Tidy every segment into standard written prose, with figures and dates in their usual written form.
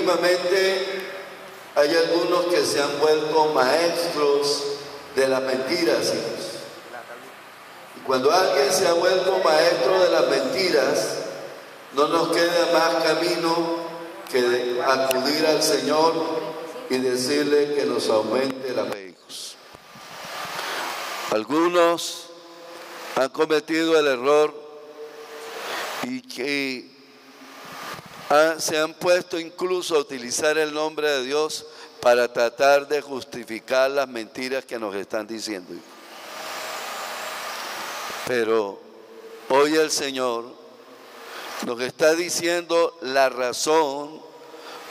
últimamente hay algunos que se han vuelto maestros de las mentiras, hijos. Y cuando alguien se ha vuelto maestro de las mentiras, no nos queda más camino que acudir al Señor y decirle que nos aumente la fe, hijos. Algunos han cometido el error y que se han puesto incluso a utilizar el nombre de Dios para tratar de justificar las mentiras que nos están diciendo. Pero hoy el Señor nos está diciendo la razón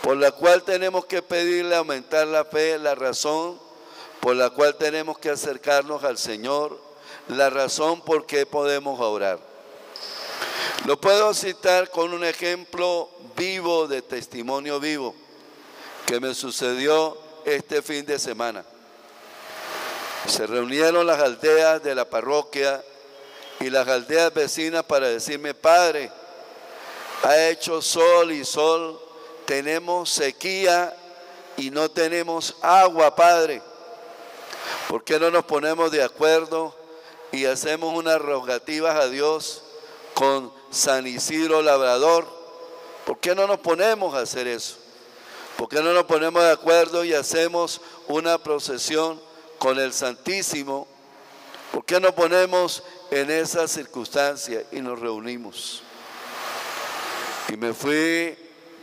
por la cual tenemos que pedirle aumentar la fe, la razón por la cual tenemos que acercarnos al Señor, la razón por qué podemos orar. Lo puedo citar con un ejemplo vivo, de testimonio vivo, que me sucedió este fin de semana. Se reunieron las aldeas de la parroquia y las aldeas vecinas para decirme: Padre, ha hecho sol y sol, tenemos sequía y no tenemos agua, Padre. ¿Por qué no nos ponemos de acuerdo y hacemos unas rogativas a Dios con San Isidro Labrador? ¿Por qué no nos ponemos a hacer eso? ¿Por qué no nos ponemos de acuerdo y hacemos una procesión con el Santísimo? ¿Por qué no ponemos en esa circunstancia y nos reunimos? Y me fui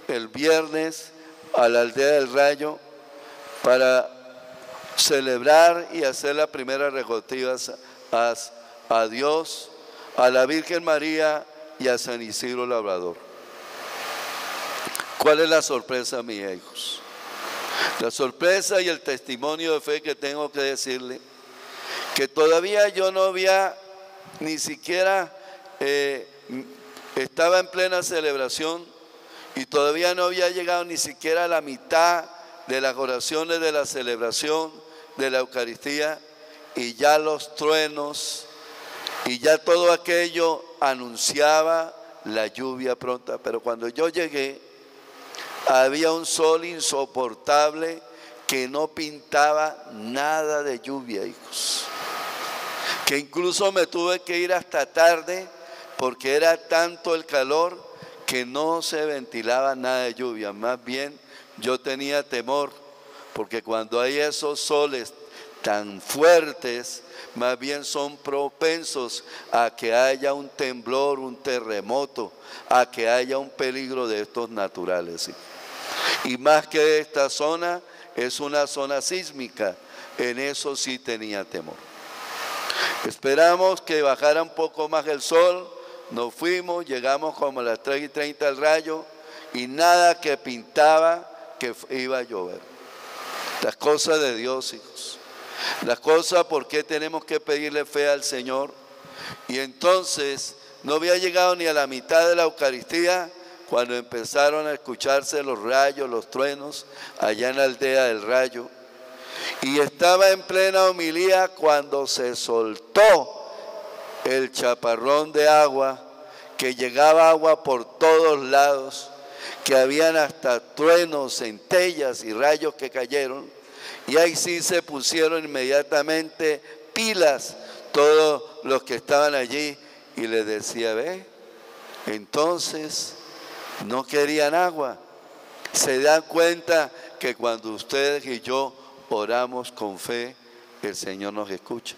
el viernes a la aldea del Rayo para celebrar y hacer la primera rogativa a Dios, a la Virgen María y a San Isidro Labrador. ¿Cuál es la sorpresa, mis hijos? La sorpresa y el testimonio de fe que tengo que decirle, que todavía yo no había ni siquiera, estaba en plena celebración y todavía no había llegado ni siquiera a la mitad de las oraciones de la celebración de la Eucaristía, y ya los truenos y ya todo aquello anunciaba la lluvia pronta. Pero cuando yo llegué, había un sol insoportable que no pintaba nada de lluvia, hijos. Que incluso me tuve que ir hasta tarde porque era tanto el calor que no se ventilaba nada de lluvia. Más bien yo tenía temor, porque cuando hay esos soles tan fuertes, más bien son propensos a que haya un temblor, un terremoto, a que haya un peligro de estos naturales, ¿sí? Y más que esta zona es una zona sísmica, en eso sí tenía temor. Esperamos que bajara un poco más el sol, nos fuimos, llegamos como a las 3:30 al Rayo y nada que pintaba que iba a llover. Las cosas de Dios, hijos. Las cosas, ¿por qué tenemos que pedirle fe al Señor? Y entonces no había llegado ni a la mitad de la Eucaristía cuando empezaron a escucharse los rayos, los truenos, allá en la aldea del Rayo. Y estaba en plena homilía cuando se soltó el chaparrón de agua, que llegaba agua por todos lados, que habían hasta truenos, centellas y rayos que cayeron. Y ahí sí se pusieron inmediatamente pilas todos los que estaban allí, y les decía: ve, entonces no querían agua. Se dan cuenta que cuando ustedes y yo oramos con fe, el Señor nos escucha.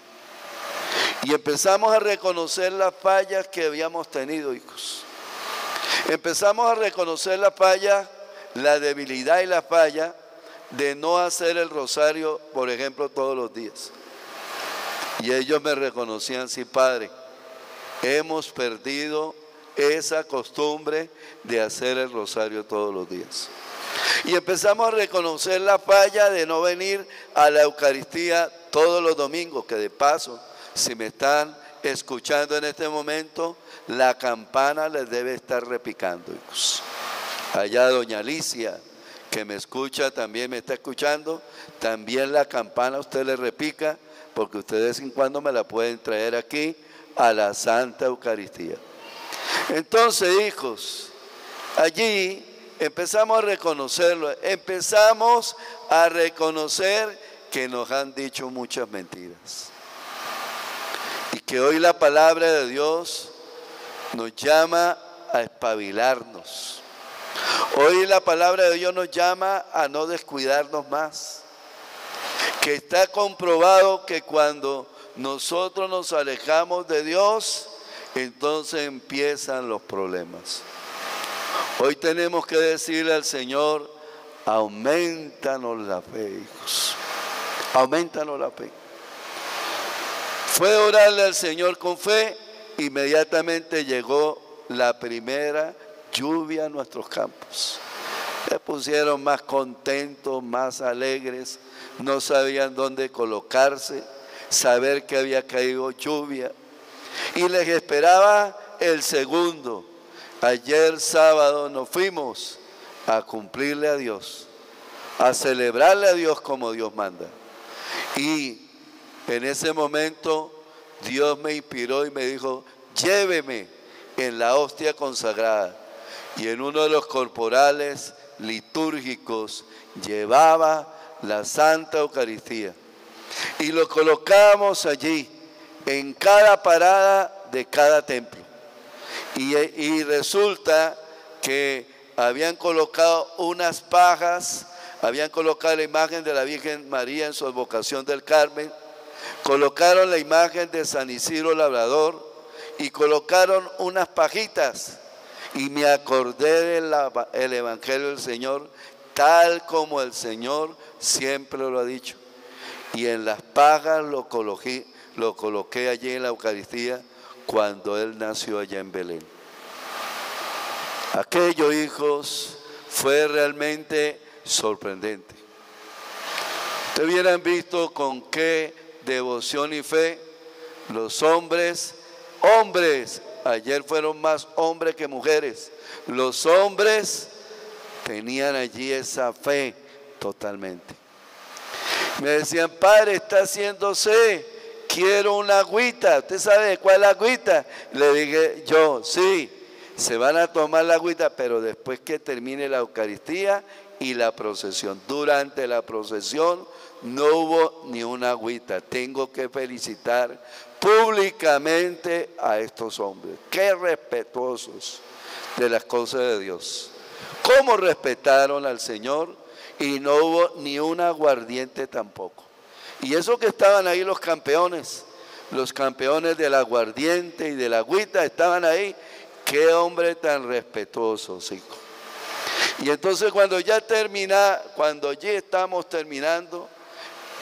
Y empezamos a reconocer las fallas que habíamos tenido, hijos. Empezamos a reconocer la falla, la debilidad y la falla de no hacer el rosario, por ejemplo, todos los días. Y ellos me reconocían: sí, Padre, hemos perdido esa costumbre de hacer el rosario todos los días. Y empezamos a reconocer la falla de no venir a la Eucaristía todos los domingos, que de paso, si me están escuchando en este momento, la campana les debe estar repicando, hijos. Allá doña Alicia, que me escucha, también me está escuchando, también la campana usted le repica, porque ustedes de vez en cuando me la pueden traer aquí a la Santa Eucaristía. Entonces, hijos, allí empezamos a reconocerlo, empezamos a reconocer que nos han dicho muchas mentiras. Y que hoy la palabra de Dios nos llama a espabilarnos. Hoy la palabra de Dios nos llama a no descuidarnos más. Que está comprobado que cuando nosotros nos alejamos de Dios, entonces empiezan los problemas. Hoy tenemos que decirle al Señor, aumentanos la fe, hijos. Aumentanos la fe. Fue orarle al Señor con fe, inmediatamente llegó la primera lluvia a nuestros campos. Se pusieron más contentos, más alegres, no sabían dónde colocarse, saber que había caído lluvia. Y les esperaba el segundo. Ayer sábado nos fuimos a cumplirle a Dios, a celebrarle a Dios como Dios manda. Y en ese momento Dios me inspiró y me dijo, lléveme en la hostia consagrada. Y en uno de los corporales litúrgicos llevaba la Santa Eucaristía. Y lo colocamos allí, en cada parada de cada templo. Y resulta que habían colocado unas pajas, habían colocado la imagen de la Virgen María en su advocación del Carmen, colocaron la imagen de San Isidro Labrador y colocaron unas pajitas. Y me acordé del Evangelio del Señor, tal como el Señor siempre lo ha dicho. Y en las pajas lo coloqué allí en la Eucaristía cuando Él nació allá en Belén. Aquello, hijos, fue realmente sorprendente. Ustedes hubieran visto con qué devoción y fe los hombres, ayer fueron más hombres que mujeres, los hombres tenían allí esa fe totalmente. Me decían, padre, está haciéndose, quiero una agüita. ¿Usted sabe cuál es la agüita? Le dije yo, sí, se van a tomar la agüita, pero después que termine la Eucaristía y la procesión. Durante la procesión no hubo ni una agüita. Tengo que felicitar públicamente a estos hombres. Qué respetuosos de las cosas de Dios. Cómo respetaron al Señor y no hubo ni un aguardiente tampoco. Y eso que estaban ahí los campeones del aguardiente y de la agüita estaban ahí. Qué hombre tan respetuoso, hijo. Y entonces cuando ya estamos terminando,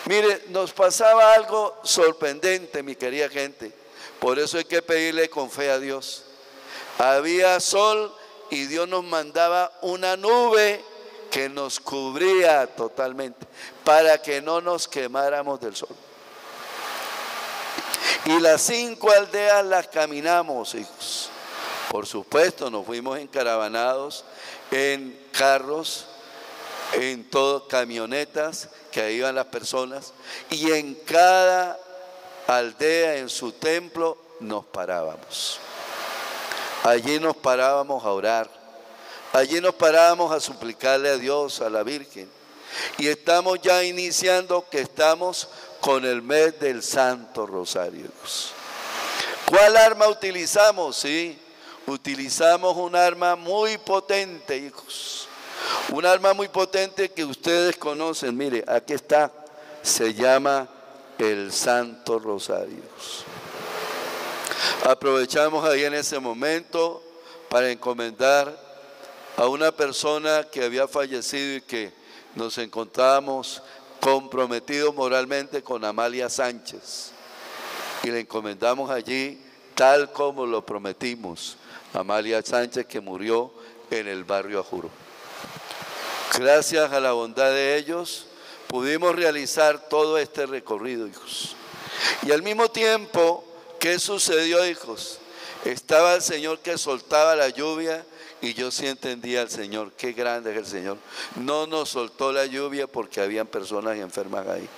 mire, nos pasaba algo sorprendente, mi querida gente. Por eso hay que pedirle con fe a Dios. Había sol y Dios nos mandaba una nube que nos cubría totalmente para que no nos quemáramos del sol. Y las 5 aldeas las caminamos, hijos. Por supuesto, nos fuimos encaravanados en carros, en camionetas que ahí iban las personas, y en cada aldea, en su templo, nos parábamos. Allí nos parábamos a orar, allí nos parábamos a suplicarle a Dios, a la Virgen, y estamos ya iniciando que estamos con el mes del Santo Rosario. ¿Cuál arma utilizamos? Sí, utilizamos un arma muy potente, hijos. Un arma muy potente que ustedes conocen. Mire, aquí está. Se llama el Santo Rosario. Aprovechamos ahí en ese momento para encomendar a una persona que había fallecido y que nos encontrábamos comprometidos moralmente con Amalia Sánchez. Y le encomendamos allí tal como lo prometimos. Amalia Sánchez, que murió en el barrio Ajuro. Gracias a la bondad de ellos pudimos realizar todo este recorrido, hijos. Y al mismo tiempo, ¿qué sucedió, hijos? Estaba el Señor que soltaba la lluvia y yo sí entendía al Señor. Qué grande es el Señor. No nos soltó la lluvia porque habían personas enfermas ahí.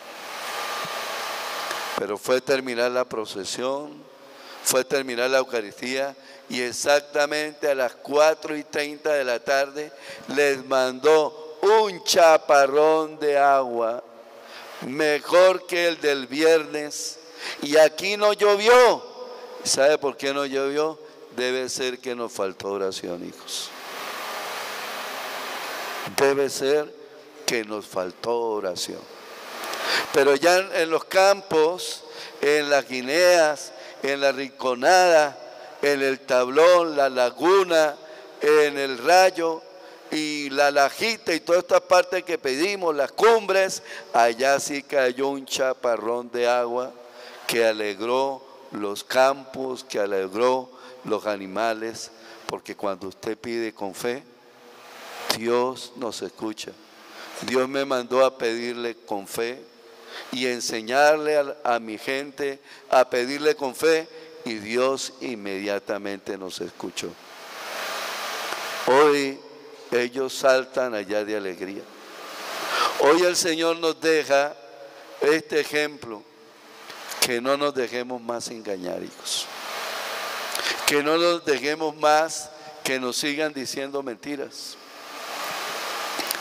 Pero fue terminar la procesión, fue terminar la Eucaristía y exactamente a las 4:30 de la tarde les mandó un chaparrón de agua, mejor que el del viernes, y aquí no llovió. ¿Sabe por qué no llovió? Debe ser que nos faltó oración, hijos. Debe ser que nos faltó oración. Pero ya en los campos, en las guineas, en la rinconada, en el tablón, la laguna, en el rayo y la lajita y toda esta parte que pedimos, las cumbres, allá sí cayó un chaparrón de agua que alegró los campos, que alegró los animales, porque cuando usted pide con fe, Dios nos escucha. Dios me mandó a pedirle con fe y enseñarle a mi gente a pedirle con fe, y Dios inmediatamente nos escuchó. Hoy ellos saltan allá de alegría. Hoy el Señor nos deja este ejemplo, que no nos dejemos más engañar, hijos. Que no nos dejemos más que nos sigan diciendo mentiras.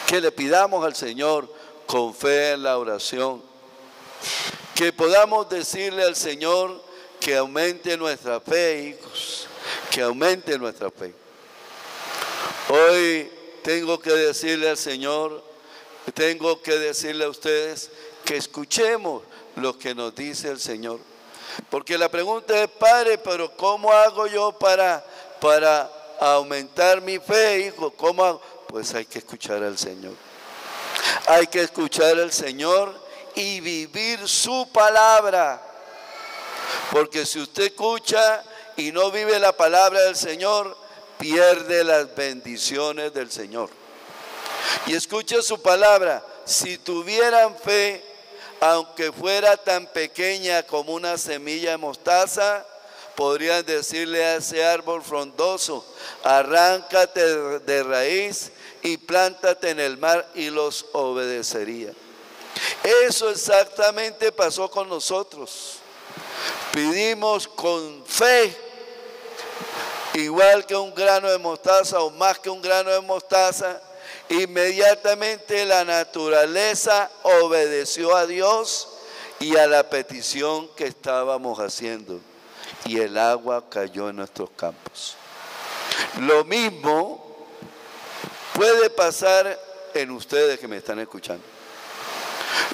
Que le pidamos al Señor con fe en la oración. Que podamos decirle al Señor que aumente nuestra fe, hijos. Que aumente nuestra fe. Hoy tengo que decirle al Señor, tengo que decirle a ustedes que escuchemos lo que nos dice el Señor. Porque la pregunta es: Padre, pero ¿cómo hago yo para aumentar mi fe, hijo? ¿Cómo hago? Pues hay que escuchar al Señor. Hay que escuchar al Señor y vivir su palabra. Porque si usted escucha y no vive la palabra del Señor, pierde las bendiciones del Señor. Y escuche su palabra: si tuvieran fe, aunque fuera tan pequeña como una semilla de mostaza, podrían decirle a ese árbol frondoso: arráncate de raíz y plántate en el mar, y los obedecería. Eso exactamente pasó con nosotros. Pedimos con fe, igual que un grano de mostaza o más que un grano de mostaza. Inmediatamente la naturaleza obedeció a Dios y a la petición que estábamos haciendo, y el agua cayó en nuestros campos. Lo mismo puede pasar en ustedes que me están escuchando.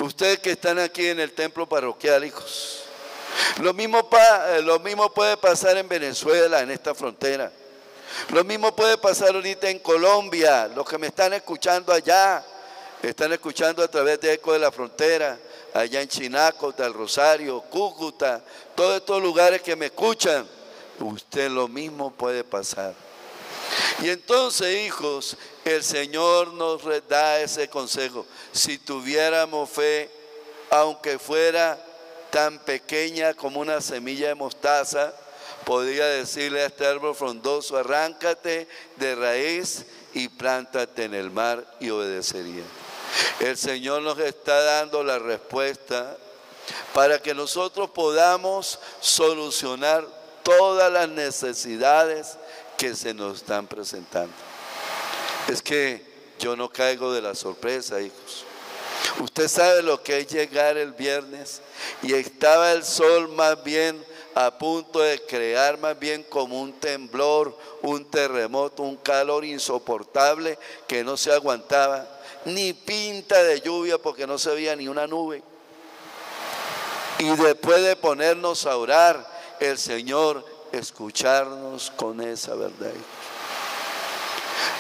Ustedes que están aquí en el templo parroquial, hijos. Lo mismo puede pasar en Venezuela, en esta frontera. Lo mismo puede pasar ahorita en Colombia. Los que me están escuchando allá, están escuchando a través de Eco de la Frontera, allá en Chinaco, del Rosario, Cúcuta, todos estos lugares que me escuchan. Usted lo mismo puede pasar. Y entonces, hijos, el Señor nos da ese consejo. Si tuviéramos fe, aunque fuera tan pequeña como una semilla de mostaza, podría decirle a este árbol frondoso: arráncate de raíz y plántate en el mar, y obedecería. El Señor nos está dando la respuesta para que nosotros podamos solucionar todas las necesidades que se nos están presentando. Es que yo no caigo de la sorpresa, hijos. Usted sabe lo que es llegar el viernes y estaba el sol más bien a punto de crear más bien como un temblor, un terremoto, un calor insoportable que no se aguantaba, ni pinta de lluvia porque no se veía ni una nube. Y después de ponernos a orar, el Señor escucharnos con esa verdad.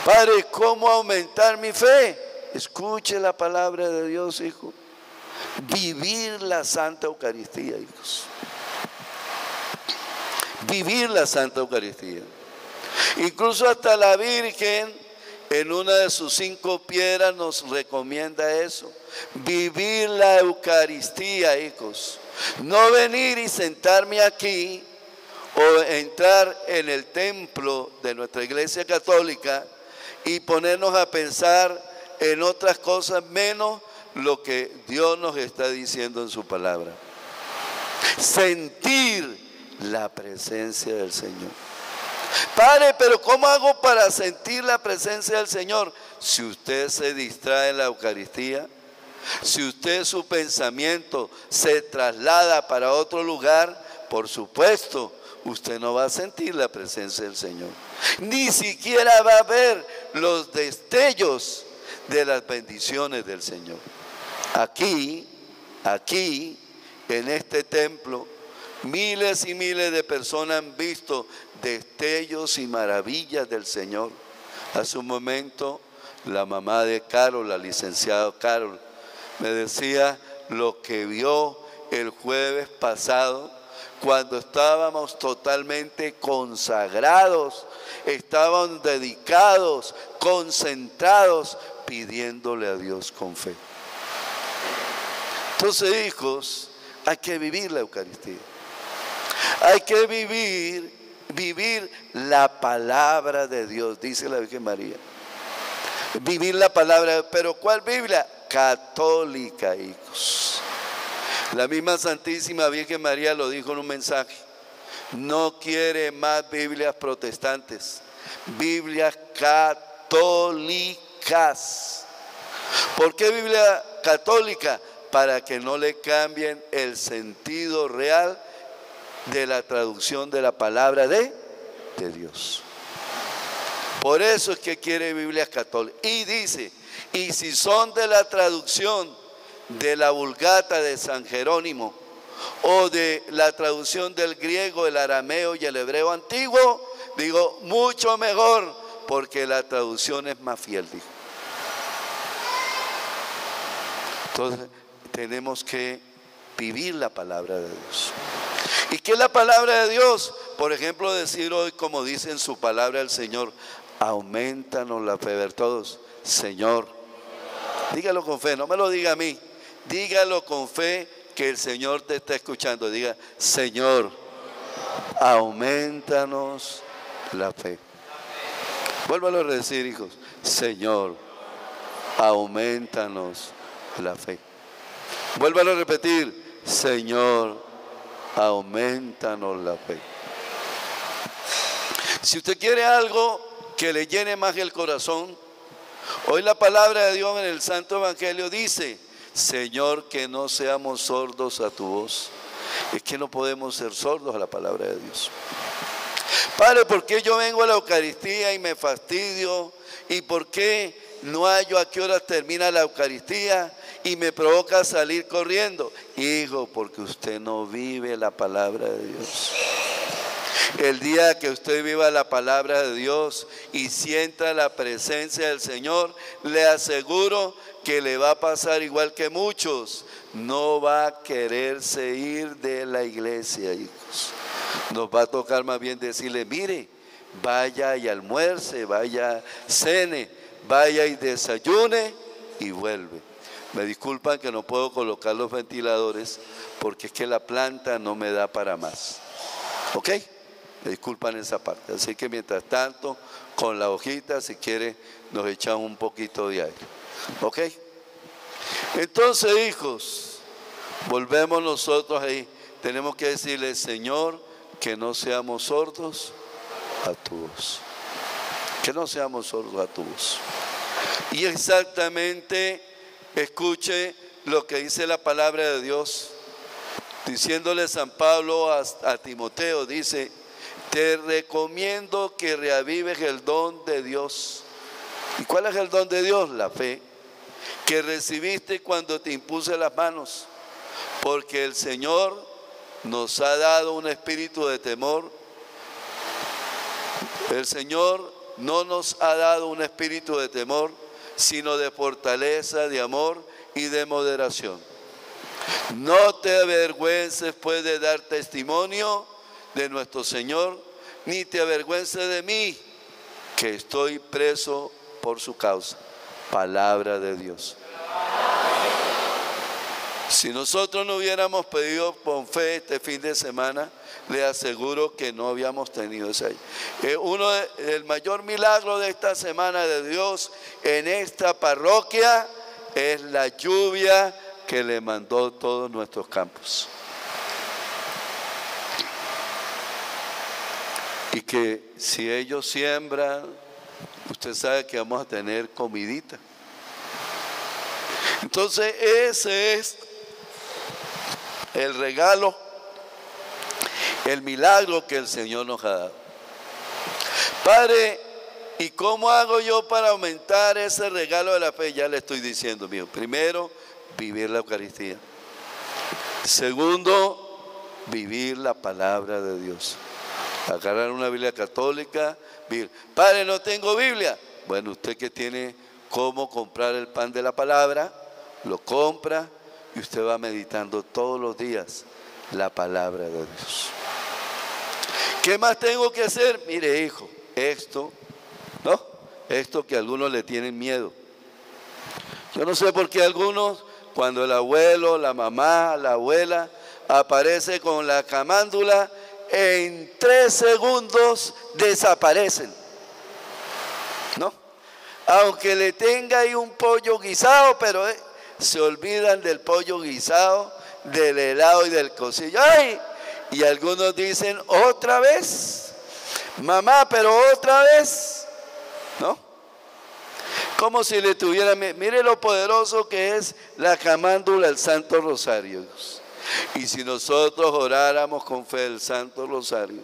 Padre, ¿cómo aumentar mi fe? Escuche la palabra de Dios, hijo. Vivir la Santa Eucaristía, hijos. Vivir la Santa Eucaristía. Incluso hasta la Virgen, en una de sus 5 piedras, nos recomienda eso. Vivir la Eucaristía, hijos. No venir y sentarme aquí o entrar en el templo de nuestra Iglesia Católica y ponernos a pensar en otras cosas menos lo que Dios nos está diciendo en su palabra. Sentir la presencia del Señor. Padre, pero ¿cómo hago para sentir la presencia del Señor? Si usted se distrae en la Eucaristía, si usted su pensamiento se traslada para otro lugar, por supuesto, usted no va a sentir la presencia del Señor. Ni siquiera va a ver los destellos de las bendiciones del Señor. Aquí, en este templo, miles y miles de personas han visto destellos y maravillas del Señor. Hace un momento, la mamá de Carol, la licenciada Carol, me decía lo que vio el jueves pasado, cuando estábamos totalmente consagrados, estábamos dedicados, concentrados, pidiéndole a Dios con fe. Entonces, hijos, hay que vivir la Eucaristía. Hay que vivir la palabra de Dios, dice la Virgen María. Vivir la palabra, pero ¿cuál Biblia? Católica, hijos. La misma Santísima Virgen María lo dijo en un mensaje. No quiere más Biblias protestantes, Biblias católicas. ¿Por qué Biblia católica? Para que no le cambien el sentido real de la traducción de la palabra de Dios. Por eso es que quiere Biblias católicas. Y dice, y si son de la traducción de la Vulgata de San Jerónimo o de la traducción del griego, el arameo y el hebreo antiguo, digo, mucho mejor, porque la traducción es más fiel, digo. Entonces, tenemos que vivir la palabra de Dios. ¿Y qué es la palabra de Dios? Por ejemplo, decir hoy, como dice en su palabra el Señor, aumentanos la fe. Ver todos, Señor, dígalo con fe, no me lo diga a mí, dígalo con fe, que el Señor te está escuchando. Diga, Señor, aumentanos la fe. Vuélvalo a decir, hijos, Señor, aumentanos la fe. Vuélvalo a repetir, Señor, aumentanos la fe. Si usted quiere algo que le llene más el corazón, hoy la palabra de Dios en el Santo Evangelio dice, Señor, que no seamos sordos a tu voz. Es que no podemos ser sordos a la palabra de Dios. Padre, ¿por qué yo vengo a la Eucaristía y me fastidio? ¿Y por qué no hallo a qué horas termina la Eucaristía y me provoca salir corriendo? Hijo, porque usted no vive la palabra de Dios. El día que usted viva la palabra de Dios y sienta la presencia del Señor, le aseguro que le va a pasar igual que muchos. No va a quererse ir de la iglesia, hijos. Nos va a tocar más bien decirle, mire, vaya y almuerce, vaya, cene, vaya y desayune y vuelve. Me disculpan que no puedo colocar los ventiladores porque es que la planta no me da para más. ¿Ok? Me disculpan esa parte. Así que mientras tanto, con la hojita, si quiere, nos echamos un poquito de aire. ¿Ok? Entonces, hijos, volvemos nosotros ahí. Tenemos que decirle, Señor, que no seamos sordos a tu voz. Que no seamos sordos a tu voz. Y exactamente, escuche lo que dice la palabra de Dios. Diciéndole San Pablo a Timoteo, dice, te recomiendo que reavives el don de Dios. ¿Y cuál es el don de Dios? La fe que recibiste cuando te impuse las manos, porque el Señor nos ha dado un espíritu de temor. El Señor no nos ha dado un espíritu de temor, sino de fortaleza, de amor y de moderación. No te avergüences pues de dar testimonio de nuestro Señor, ni te avergüences de mí, que estoy preso por su causa. Palabra de Dios. Si nosotros no hubiéramos pedido con fe este fin de semana, le aseguro que no habíamos tenido ese año. El mayor milagro de esta semana de Dios en esta parroquia es la lluvia que le mandó todos nuestros campos. Y que si ellos siembran, usted sabe que vamos a tener comidita. Entonces ese es el regalo, el milagro que el Señor nos ha dado. Padre, ¿y cómo hago yo para aumentar ese regalo de la fe? Ya le estoy diciendo, mío. Primero, vivir la Eucaristía. Segundo, vivir la palabra de Dios. Agarrar una Biblia católica, vivir. Padre, no tengo Biblia. Bueno, usted que tiene cómo comprar el pan de la palabra, lo compra y usted va meditando todos los días la palabra de Dios. ¿Qué más tengo que hacer? Mire, hijo, esto, ¿no? Esto que a algunos le tienen miedo. Yo no sé por qué algunos, cuando el abuelo, la mamá, la abuela aparece con la camándula, en 3 segundos desaparecen, ¿no? Aunque le tenga ahí un pollo guisado, pero se olvidan del pollo guisado, del helado y del cocido. ¡Ay! Y algunos dicen, ¿otra vez? Mamá, pero otra vez, ¿no? Como si le tuvieran, mire lo poderoso que es la camándula del Santo Rosario. Y si nosotros oráramos con fe el Santo Rosario,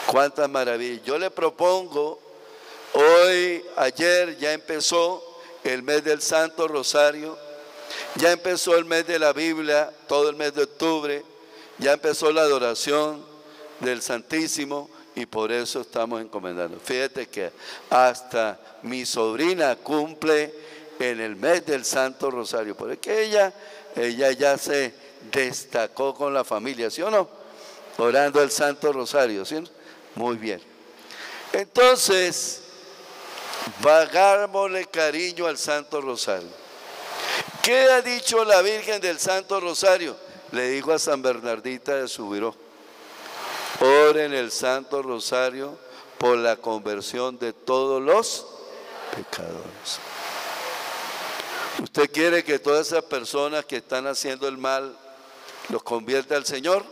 cuántas maravillas. Yo le propongo, ayer ya empezó el mes del Santo Rosario, ya empezó el mes de la Biblia, todo el mes de octubre, ya empezó la adoración del Santísimo y por eso estamos encomendando. Fíjate que hasta mi sobrina cumple en el mes del Santo Rosario, porque ella ya se destacó con la familia, ¿sí o no? Orando el Santo Rosario, ¿sí? Muy bien. Entonces, hagámosle cariño al Santo Rosario. ¿Qué ha dicho la Virgen del Santo Rosario? Le dijo a San Bernardita de Subiró: oren el Santo Rosario por la conversión de todos los pecadores. ¿Usted quiere que todas esas personas que están haciendo el mal los convierta al Señor?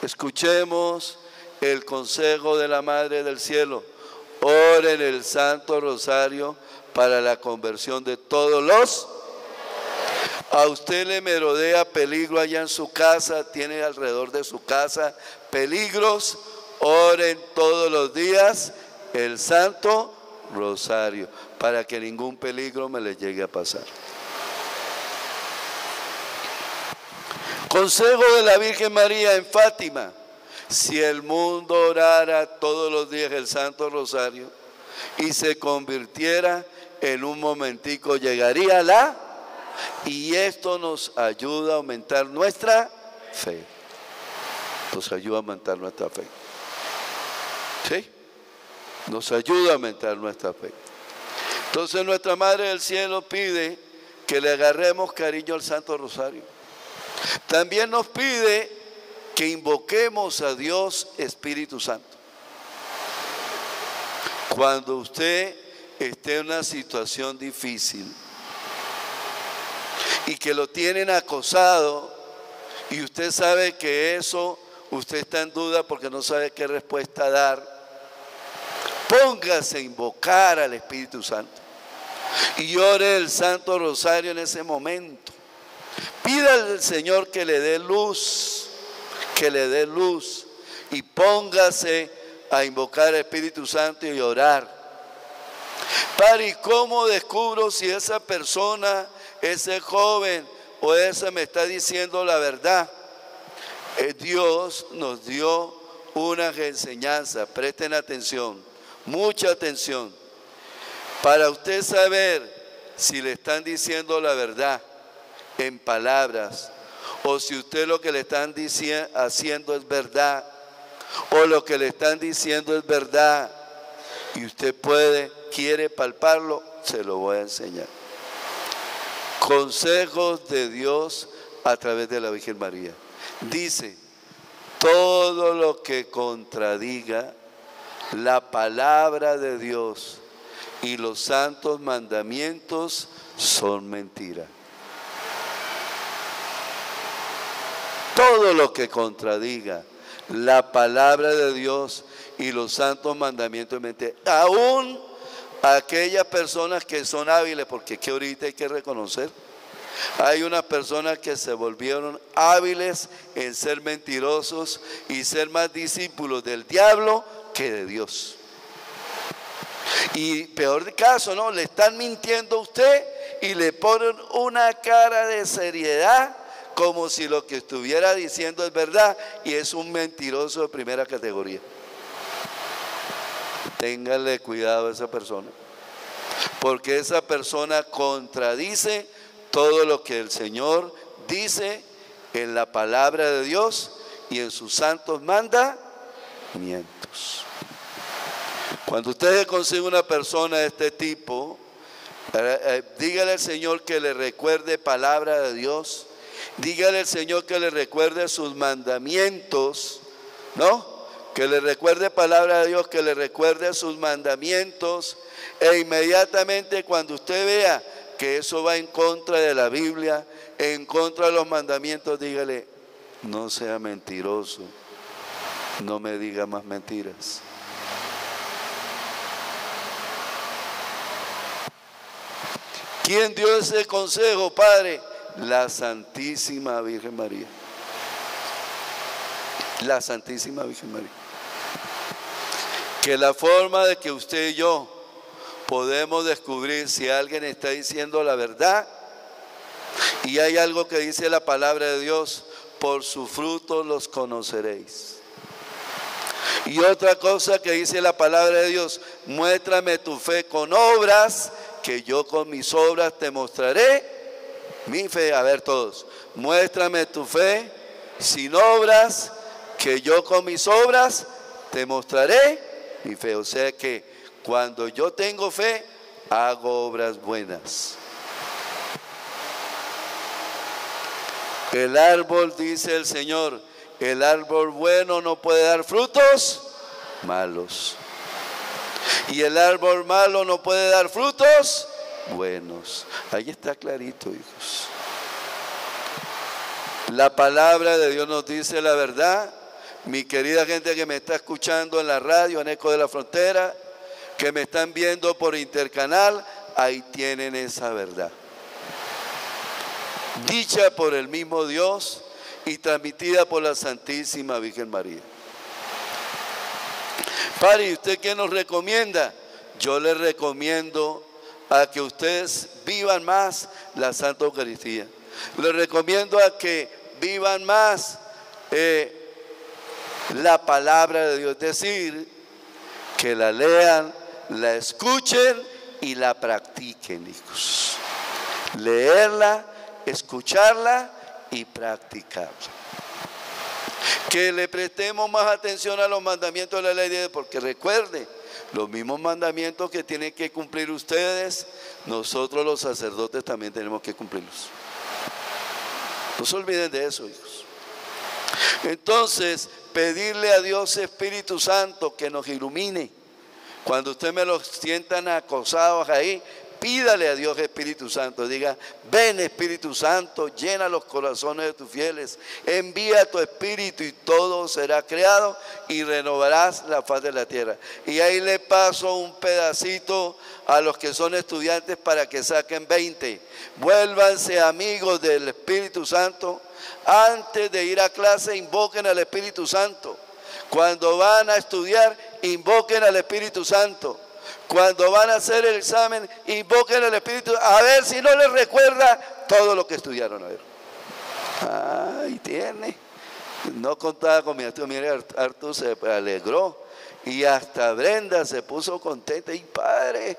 Escuchemos el consejo de la Madre del Cielo. Oren el Santo Rosario para la conversión de todos los. A usted le merodea peligro allá en su casa, tiene alrededor de su casa peligros. Oren todos los días el Santo Rosario para que ningún peligro me le llegue a pasar. Consejo de la Virgen María en Fátima: si el mundo orara todos los días el Santo Rosario y se convirtiera, en un momentico llegaría y esto nos ayuda a aumentar nuestra fe. Nos ayuda a aumentar nuestra fe. ¿Sí? Nos ayuda a aumentar nuestra fe. Entonces nuestra Madre del Cielo pide que le agarremos cariño al Santo Rosario. También nos pide que invoquemos a Dios Espíritu Santo. Cuando usted esté en una situación difícil y que lo tienen acosado y usted sabe que eso, usted está en duda porque no sabe qué respuesta dar, póngase a invocar al Espíritu Santo y ore el Santo Rosario en ese momento. Pida al Señor que le dé luz, y póngase a invocar al Espíritu Santo y orar. Padre, ¿y cómo descubro si esa persona, ese joven o esa me está diciendo la verdad? Dios nos dio unas enseñanzas, presten atención, mucha atención, para usted saber si le están diciendo la verdad en palabras, o si usted lo que le están haciendo es verdad, o lo que le están diciendo es verdad, y usted quiere palparlo, se lo voy a enseñar. Consejos de Dios a través de la Virgen María. Dice: todo lo que contradiga la palabra de Dios y los santos mandamientos son mentira. Todo lo que contradiga la palabra de Dios y los santos mandamientos de mentira. Aún aquellas personas que son hábiles, porque es que ahorita hay que reconocer, hay unas personas que se volvieron hábiles en ser mentirosos y ser más discípulos del diablo que de Dios. Y peor de caso, ¿no? Le están mintiendo a usted y le ponen una cara de seriedad como si lo que estuviera diciendo es verdad, y es un mentiroso de primera categoría. Ténganle cuidado a esa persona, porque esa persona contradice todo lo que el Señor dice en la palabra de Dios y en sus santos mandamientos. Cuando usted consigue una persona de este tipo, dígale al Señor que le recuerde palabra de Dios, dígale al Señor que le recuerde sus mandamientos, ¿no? Que le recuerde palabra de Dios, que le recuerde sus mandamientos, e inmediatamente cuando usted vea que eso va en contra de la Biblia, en contra de los mandamientos, dígale: no sea mentiroso, no me diga más mentiras. ¿Quién dio ese consejo, Padre? La Santísima Virgen María. La Santísima Virgen María. Que la forma de que usted y yo podemos descubrir si alguien está diciendo la verdad, y hay algo que dice la palabra de Dios: por sus frutos los conoceréis. Y otra cosa que dice la palabra de Dios: muéstrame tu fe con obras, que yo con mis obras te mostraré mi fe. A ver todos: muéstrame tu fe sin obras, que yo con mis obras te mostraré mi fe. O sea que cuando yo tengo fe, hago obras buenas. El árbol, dice el Señor, el árbol bueno no puede dar frutos malos, y el árbol malo no puede dar frutos buenos. Ahí está clarito, hijos. La palabra de Dios nos dice la verdad. Mi querida gente que me está escuchando en la radio, en Eco de la Frontera, que me están viendo por Intercanal, ahí tienen esa verdad, dicha por el mismo Dios y transmitida por la Santísima Virgen María. Padre, ¿y usted qué nos recomienda? Yo les recomiendo a que ustedes vivan más la Santa Eucaristía. Les recomiendo a que vivan más la palabra de Dios, es decir, que la lean, la escuchen y la practiquen, hijos. Leerla, escucharla y practicarla. Que le prestemos más atención a los mandamientos de la ley de Dios, porque recuerde, los mismos mandamientos que tienen que cumplir ustedes, nosotros los sacerdotes también tenemos que cumplirlos. No se olviden de eso, hijos. Entonces, pedirle a Dios Espíritu Santo que nos ilumine. Cuando usted me los sientan acosados ahí, pídale a Dios Espíritu Santo. Diga: ven Espíritu Santo, llena los corazones de tus fieles, envía tu Espíritu y todo será creado y renovarás la faz de la tierra. Y ahí le paso un pedacito a los que son estudiantes para que saquen 20. Vuélvanse amigos del Espíritu Santo. Antes de ir a clase, invoquen al Espíritu Santo. Cuando van a estudiar, invoquen al Espíritu Santo. Cuando van a hacer el examen, invoquen al Espíritu, a ver si no les recuerda todo lo que estudiaron. A ver. Ahí tiene. No contaba con mi Arturo. Mire, Arturo se alegró. Y hasta Brenda se puso contenta. Y padre,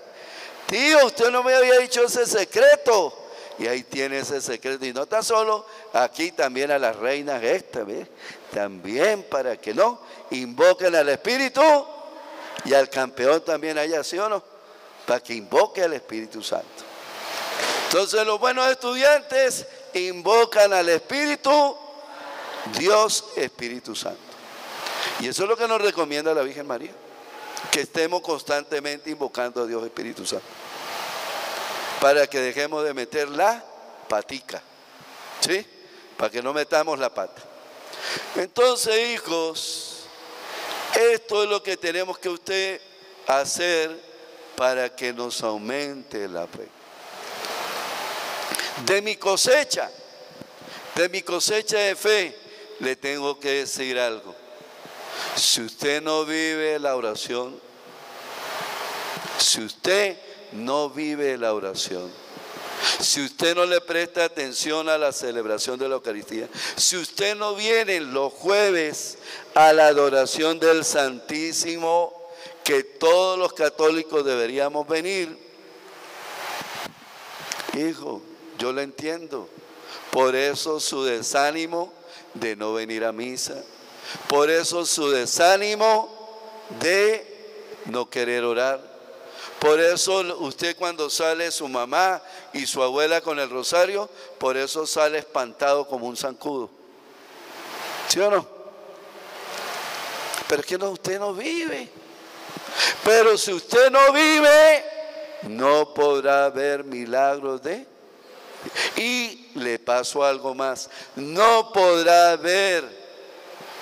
tío, usted no me había dicho ese secreto. Y ahí tiene ese secreto. Y no está solo, aquí también a las reinas esta, ¿ves? También para que no invoquen al Espíritu. Y al campeón también allá, ¿sí o no? Para que invoque al Espíritu Santo. Entonces los buenos estudiantes invocan al Espíritu, Dios Espíritu Santo. Y eso es lo que nos recomienda la Virgen María, que estemos constantemente invocando a Dios Espíritu Santo, para que dejemos de meter la patica, ¿sí? Para que no metamos la pata. Entonces, hijos, Esto es lo que tenemos que usted hacer para que nos aumente la fe. De mi cosecha de fe, le tengo que decir algo. Si usted no vive la oración, si usted no vive la oración, si usted no le presta atención a la celebración de la Eucaristía, si usted no viene los jueves a la adoración del Santísimo, que todos los católicos deberíamos venir, hijo, yo lo entiendo. Por eso su desánimo de no venir a misa, por eso su desánimo de no querer orar. Por eso usted cuando sale su mamá y su abuela con el rosario, por eso sale espantado como un zancudo. ¿Sí o no? Pero es que usted no vive. Pero si usted no vive, no podrá ver milagros de... Y le paso algo más, no podrá ver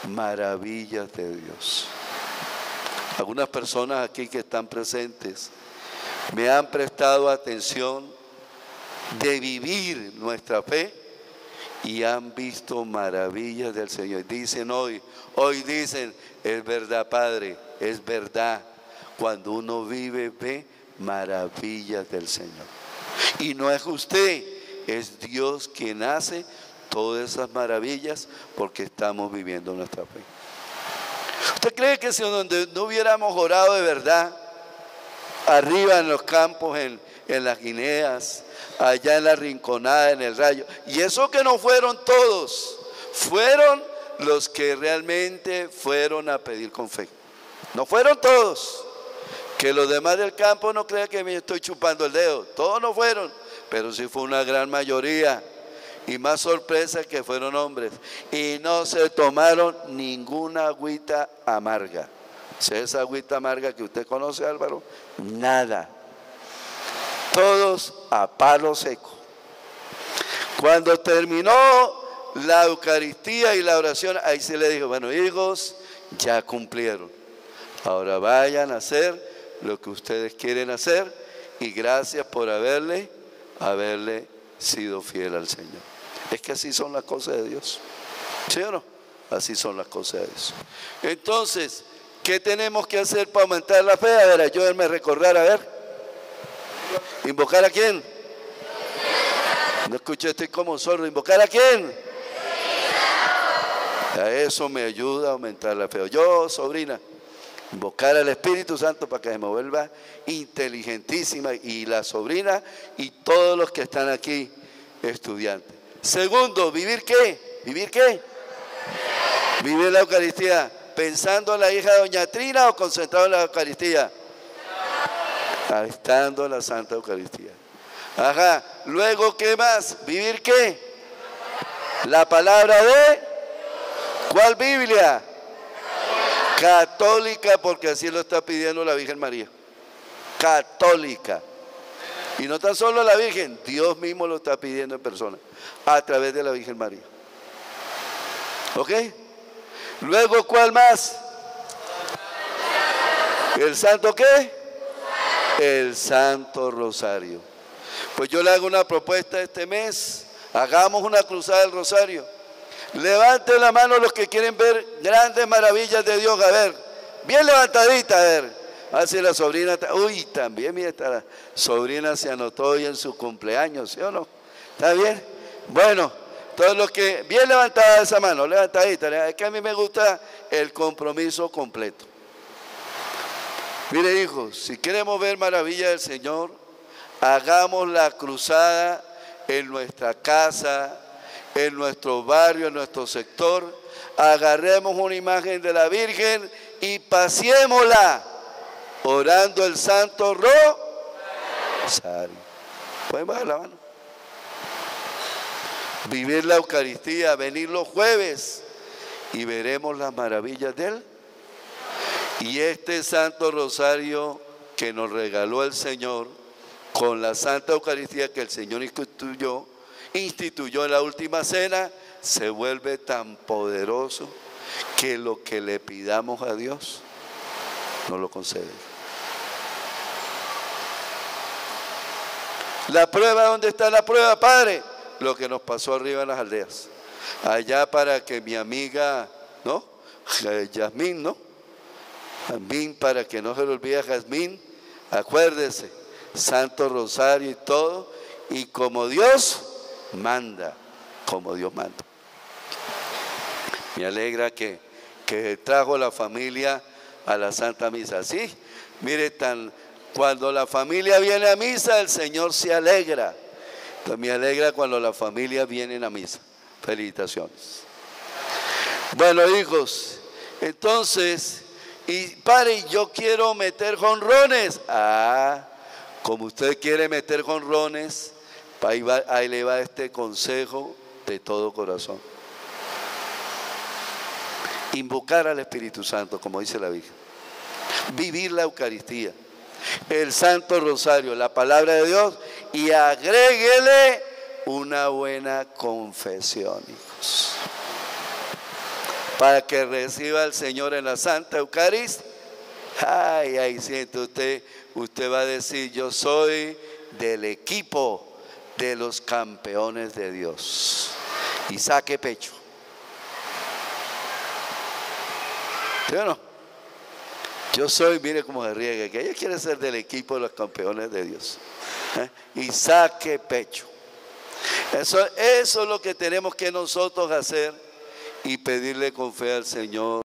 maravillas de Dios. Algunas personas aquí que están presentes me han prestado atención de vivir nuestra fe y han visto maravillas del Señor. Dicen hoy dicen, es verdad, Padre, es verdad. Cuando uno vive, ve maravillas del Señor. Y no es usted, es Dios quien hace todas esas maravillas porque estamos viviendo nuestra fe. ¿Usted cree que si donde no hubiéramos orado de verdad, arriba en los campos, en las guineas, allá en la rinconada, en el rayo, y eso que no fueron todos, fueron los que realmente fueron a pedir con fe? No fueron todos. Que los demás del campo no crean que me estoy chupando el dedo. Todos no fueron, pero sí fue una gran mayoría. Y más sorpresa que fueron hombres. Y no se tomaron ninguna agüita amarga. ¿Sí, esa agüita amarga que usted conoce, Álvaro? Nada. Todos a palo seco. Cuando terminó la Eucaristía y la oración, ahí se le dijo, bueno, hijos, ya cumplieron. Ahora vayan a hacer lo que ustedes quieren hacer y gracias por haberle sido fiel al Señor. Es que así son las cosas de Dios. ¿Sí o no? Así son las cosas de Dios. Entonces, ¿qué tenemos que hacer para aumentar la fe? A ver, ayúdenme a recordar, a ver. ¿Invocar a quién? No escuché, estoy como sordo. ¿Invocar a quién? A eso me ayuda a aumentar la fe. Yo, sobrina, invocar al Espíritu Santo para que se me vuelva inteligentísima, y la sobrina y todos los que están aquí estudiantes. Segundo, ¿vivir qué? ¿Vivir qué? Vivir la Eucaristía. ¿Pensando en la hija de doña Trina o concentrado en la Eucaristía? Estando en la Santa Eucaristía. Ajá. Luego, ¿qué más? ¿Vivir qué? La palabra de... ¿Cuál Biblia? Católica, porque así lo está pidiendo la Virgen María. Católica. Y no tan solo la Virgen, Dios mismo lo está pidiendo en persona, a través de la Virgen María. ¿Ok? Luego, ¿cuál más? ¿El santo qué? El Santo Rosario. Pues yo le hago una propuesta este mes. Hagamos una cruzada del Rosario. Levanten la mano los que quieren ver grandes maravillas de Dios. A ver, bien levantadita, a ver. Así la sobrina, uy, también, mira, esta sobrina se anotó hoy en su cumpleaños, ¿sí o no? ¿Está bien? Bueno, todos los que, bien levantada esa mano, levantadita, es que a mí me gusta el compromiso completo. Mire, hijos, si queremos ver maravillas del Señor, hagamos la cruzada en nuestra casa, en nuestro barrio, en nuestro sector. Agarremos una imagen de la Virgen y paseémosla orando el Santo Rosario. ¿Pueden bajar la mano? Vivir la Eucaristía, venir los jueves y veremos las maravillas de Él. Y este Santo Rosario que nos regaló el Señor con la Santa Eucaristía que el Señor instituyó en la última cena, se vuelve tan poderoso que lo que le pidamos a Dios no lo concede. La prueba, ¿dónde está la prueba, Padre? Lo que nos pasó arriba en las aldeas. Allá para que mi amiga, ¿no? Yasmín, ¿no? Jazmín, para que no se le olvide a Jazmín, acuérdese, Santo Rosario y todo, y como Dios manda, como Dios manda. Me alegra que trajo la familia a la Santa Misa. Sí, mire, cuando la familia viene a misa, el Señor se alegra. Entonces me alegra cuando la familia viene a misa. Felicitaciones. Bueno, hijos, entonces, y Padre, yo quiero meter jonrones. Como usted quiere meter jonrones, ahí le va este consejo de todo corazón. Invocar al Espíritu Santo, como dice la Virgen. Vivir la Eucaristía, el Santo Rosario, la palabra de Dios, y agréguele una buena confesión, hijos, para que reciba al Señor en la Santa Eucaristía. Ahí siente usted va a decir: yo soy del equipo de los campeones de Dios, y saque pecho. ¿Sí o no? Yo soy, mire cómo se riega, que ella quiere ser del equipo de los campeones de Dios. Y saque pecho. Eso es lo que tenemos que nosotros hacer y pedirle con fe al Señor.